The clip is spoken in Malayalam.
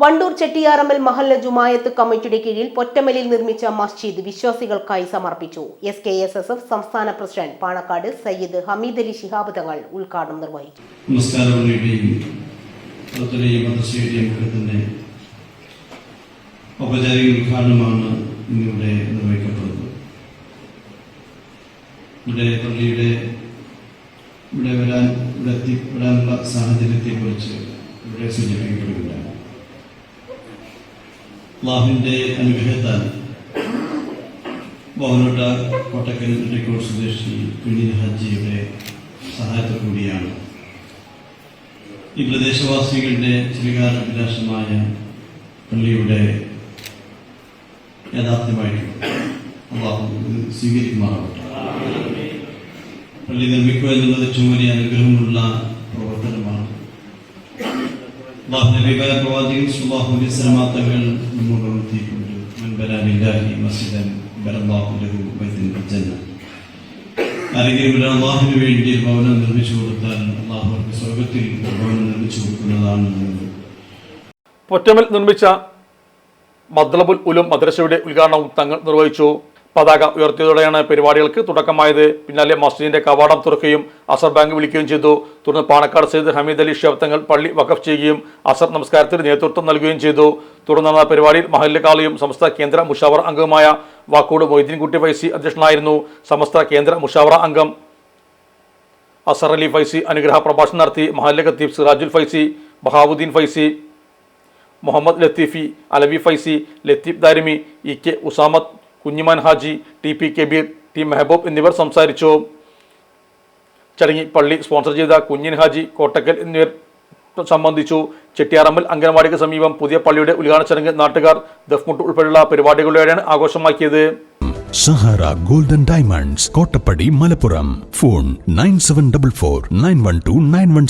വണ്ടൂർ ചെട്ടിയാറമ്മൽ മഹല്ല ജുമായത്ത് കമ്മിറ്റിയുടെ കീഴിൽ പൊറ്റമലിൽ നിർമ്മിച്ച മസ്ജിദ് വിശ്വാസികൾക്കായി സമർപ്പിച്ചു. SKSSF സംസ്ഥാന പ്രസിഡന്റ് പാണക്കാട് സയ്യിദ് ഹമീദ് അലി ശിഹാബ് തങ്ങൾ ഉദ്ഘാടനം നിർവഹിച്ചു. ഔപചാരിക ഉദ്ഘാടനമാണ് ഇന്നിവിടെ നിർവഹിക്കപ്പെടുന്നത്. പള്ളിയുടെ ഇവിടെ വരാനുള്ള സാഹചര്യത്തെക്കുറിച്ച് ഇവിടെ സൂചിപ്പിക്കപ്പെടുകയാണ്. അല്ലാഹുവിന്റെ അനുഗ്രഹത്താൽ ബോഹനോട്ട കോട്ടക്കൽ റെക്കോർഡ് സ്വദേശി കുഞ്ഞിൻ ഹാജിയുടെ സഹായത്തോടുകൂടിയാണ് ഈ പ്രദേശവാസികളുടെ ചിരകാലാഭിലാഷമായ പള്ളിയുടെ യാഥാർത്ഥ്യമായിട്ട് അല്ലാഹു സ്വീകരിക്കുമാറാവട്ടെ. പള്ളി നിർമ്മിക്കുക എന്നുള്ളത് ചുമലിയ അനുഗ്രഹമുള്ള പ്രവർത്തനമാണ്. പ്രവാചകൻ സ്വല്ലല്ലാഹു അലൈഹി വസല്ലം തങ്ങൾ നമ്മോട് ഉണർത്തിയിട്ടുണ്ട്. ആരെങ്കിലും അല്ലാഹുവിന് വേണ്ടി ഭവനം നിർമ്മിച്ചു കൊടുത്താൽ അല്ലാഹു അവർക്ക് സ്വർഗ്ഗത്തിൽ ഭവനം നിർമ്മിച്ചു കൊടുക്കുന്നതാണ്. പൊറ്റമൽ നിർമ്മിച്ച മദ്ലബുൽ ഉലൂം മദ്രസയുടെ ഉദ്ഘാടനവും തങ്ങൾ നിർവഹിച്ചു. പതാക ഉയർത്തിയതോടെയാണ് പരിപാടികൾക്ക് തുടക്കമായത്. പിന്നാലെ മസ്ജിദിന്റെ കവാടം തുറക്കുകയും അസർ ബാങ്ക് വിളിക്കുകയും ചെയ്തു. തുടർന്ന് പാണക്കാട് സയ്യിദ് ഹമീദ് അലി ശിഹാബ് തങ്ങൾ പള്ളി വഖഫ് ചെയ്യുകയും അസർ നമസ്കാരത്തിന് നേതൃത്വം നൽകുകയും ചെയ്തു. തുടർന്ന് നടന്ന പരിപാടിയിൽ മഹല്ല് കാളിയും സമസ്ത കേന്ദ്ര മുഷാവറ അംഗവുമായ വാക്കോട് മൊയ്തീൻകുട്ടി ഫൈസി അധ്യക്ഷനായിരുന്നു. സമസ്ത കേന്ദ്ര മുഷാവറ അംഗം അസർ അലി ഫൈസി അനുഗ്രഹ പ്രഭാഷണം നടത്തി. മഹല്ല് ഖത്തീബ് Sirajul Faizy, Bahauddeen Faizy, Muhammad Latheefi, Alavi Faizy, Latheef Darimi, EK ഉസാമത്ത്, Kunhiman Haji, TP Kabir, T Mehboob എന്നിവർ സംസാരിച്ചു. ചടങ്ങിൽ പള്ളി സ്പോൺസർ ചെയ്ത കുഞ്ഞിൻ ഹാജി, കോട്ടക്കൽ എന്നിവർ സംബന്ധിച്ചു. ചെട്ടിയാറമ്മൽ അംഗനവാടിക്ക് സമീപം പുതിയ പള്ളിയുടെ ഉദ്ഘാടന ചടങ്ങ് നാട്ടുകാർ ദഫ്മുട്ട് ഉൾപ്പെടെയുള്ള പരിപാടികളിലൂടെയാണ് ആഘോഷമാക്കിയത്. Sahara golden diamonds, Kottappadi, Malappuram. Phone 9744 912 916.